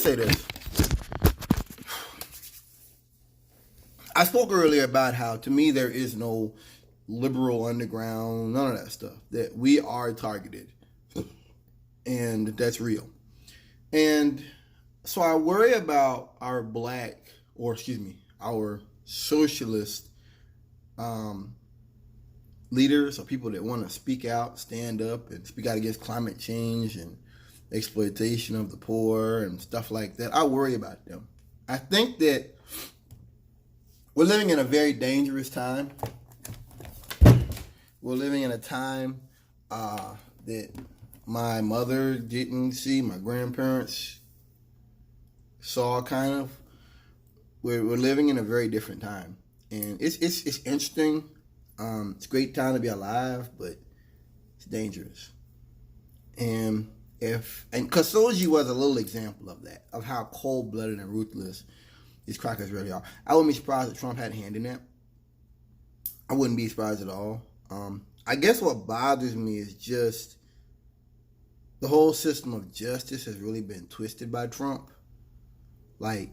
say this. I spoke earlier about how, to me, there is no liberal underground, none of that stuff. That we are targeted. And that's real. And so I worry about our our socialist leaders or people that want to speak out, stand up, and speak out against climate change and exploitation of the poor and stuff like that. I worry about them. I think that we're living in a very dangerous time. We're living in a time that my mother didn't see, my grandparents saw, kind of. We're living in a very different time. And it's interesting. It's a great time to be alive, but it's dangerous. And Khashoggi was a little example of that, of how cold-blooded and ruthless these crackers really are. I wouldn't be surprised if Trump had a hand in that. I wouldn't be surprised at all. I guess what bothers me is just the whole system of justice has really been twisted by Trump. Like,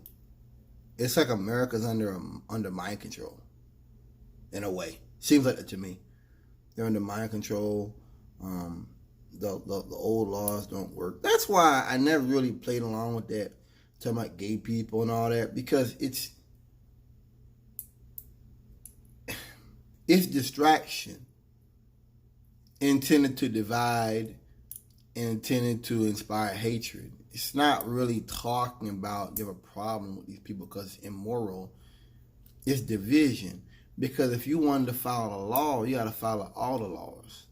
it's like America's under mind control, in a way. Seems like that to me. They're under mind control. The old laws don't work. That's why I never really played along with that, talking about gay people and all that, because it's distraction intended to divide and intended to inspire hatred. It's not really talking about you have a problem with these people because it's immoral. It's division. Because if you wanted to follow the law, you got to follow all the laws.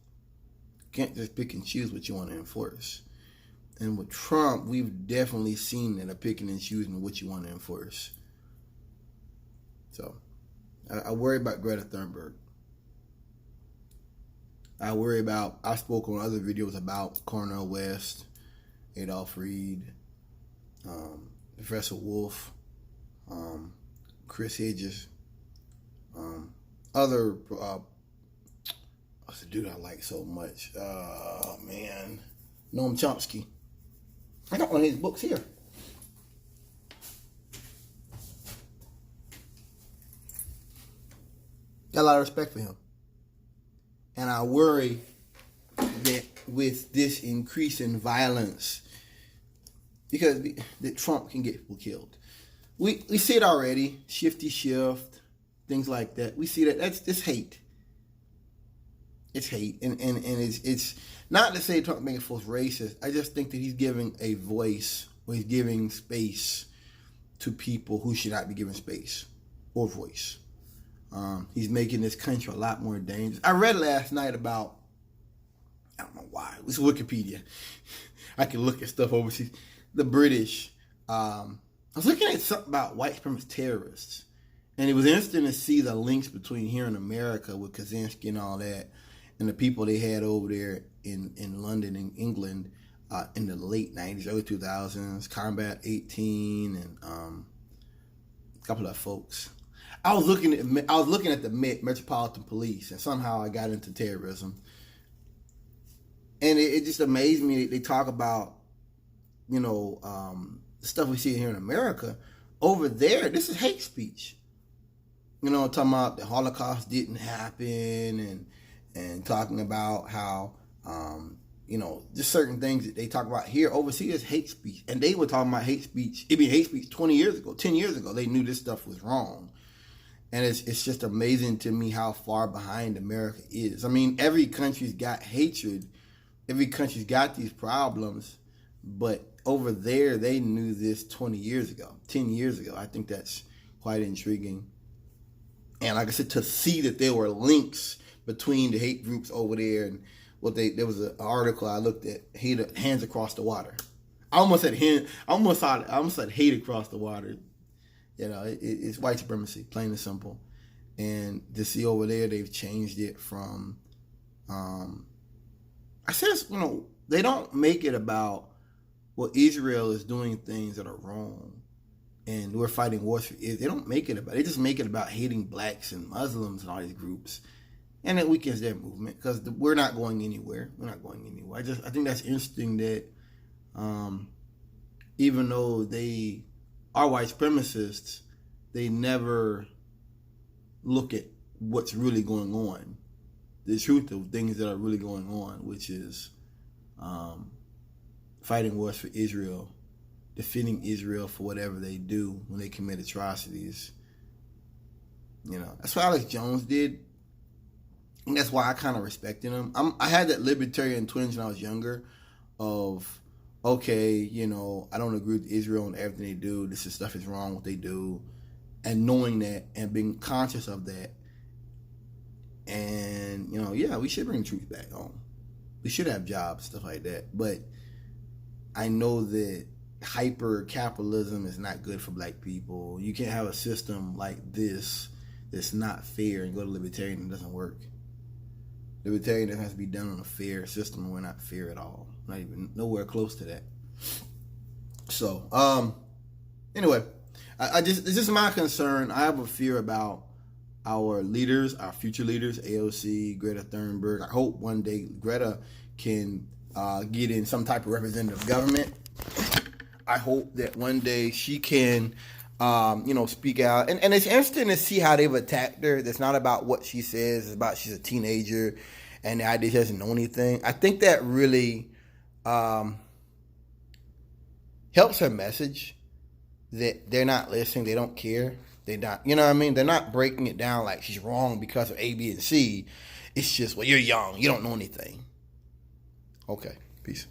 You can't just pick and choose what you want to enforce. And with Trump, we've definitely seen that, of picking and choosing what you want to enforce. So, I worry about Greta Thunberg. I spoke on other videos about Cornel West, Adolph Reed, Professor Wolf, Chris Hedges, other, what's the dude I like so much? Noam Chomsky. I got one of his books here. Got a lot of respect for him. And I worry that with this increase in violence, because that Trump can get people killed. We see it already, shifty shift, things like that. We see that. It's hate. It's hate. And it's not to say Trump making folks racist. I just think that he's giving a voice, or he's giving space to people who should not be given space or voice. He's making this country a lot more dangerous. I read last night about, I don't know why, it was Wikipedia. I can look at stuff overseas. The British, I was looking at something about white supremacist terrorists. And it was interesting to see the links between here in America with Kaczynski and all that, and the people they had over there in London and England in the late 90s, early 2000s, Combat 18, and a couple of folks. I was looking at the Metropolitan Police, and somehow I got into terrorism. And it just amazed me. They talk about, the stuff we see here in America. Over there, this is hate speech. Talking about the Holocaust didn't happen, and talking about how, just certain things that they talk about here. Overseas is hate speech. And they were talking about hate speech. It'd be hate speech 20 years ago, 10 years ago. They knew this stuff was wrong. And it's just amazing to me how far behind America is. I mean, every country's got hatred. Every country's got these problems. But over there, they knew this 20 years ago, 10 years ago. I think that's quite intriguing. And like I said, to see that there were links between the hate groups over there and there was an article I looked at, hands across the water. I almost said hate across the water. It's white supremacy, plain and simple. And to see over there, they've changed it from, they don't make it about, Israel is doing things that are wrong, and we're fighting wars for Israel. They don't make it about, they just make it about hating blacks and Muslims and all these groups. And it weakens their movement, because we're not going anywhere. I think that's interesting that even though they are white supremacists, they never look at what's really going on, the truth of things that are really going on, which is fighting wars for Israel, defending Israel for whatever they do when they commit atrocities. That's what Alex Jones did, and that's why I kind of respected him. I had that libertarian twinge when I was younger of, okay, I don't agree with Israel and everything they do. This stuff is wrong what they do, and knowing that and being conscious of that. And, yeah, we should bring troops back home. We should have jobs, stuff like that. But I know that hyper capitalism is not good for black people. You can't have a system like this that's not fair and go to libertarian. It doesn't work. Libertarian has to be done on a fair system, and we're not fair at all. Not even nowhere close to that. So, anyway, it's just my concern. I have a fear about our leaders, our future leaders, AOC, Greta Thunberg. I hope one day Greta can get in some type of representative government. I hope that one day she can, speak out. And it's interesting to see how they've attacked her. It's not about what she says. It's about she's a teenager and the idea she doesn't know anything. I think that really helps her message that they're not listening. They don't care. They're not, They're not breaking it down like she's wrong because of A, B, and C. It's just, well, you're young. You don't know anything. Okay. Peace.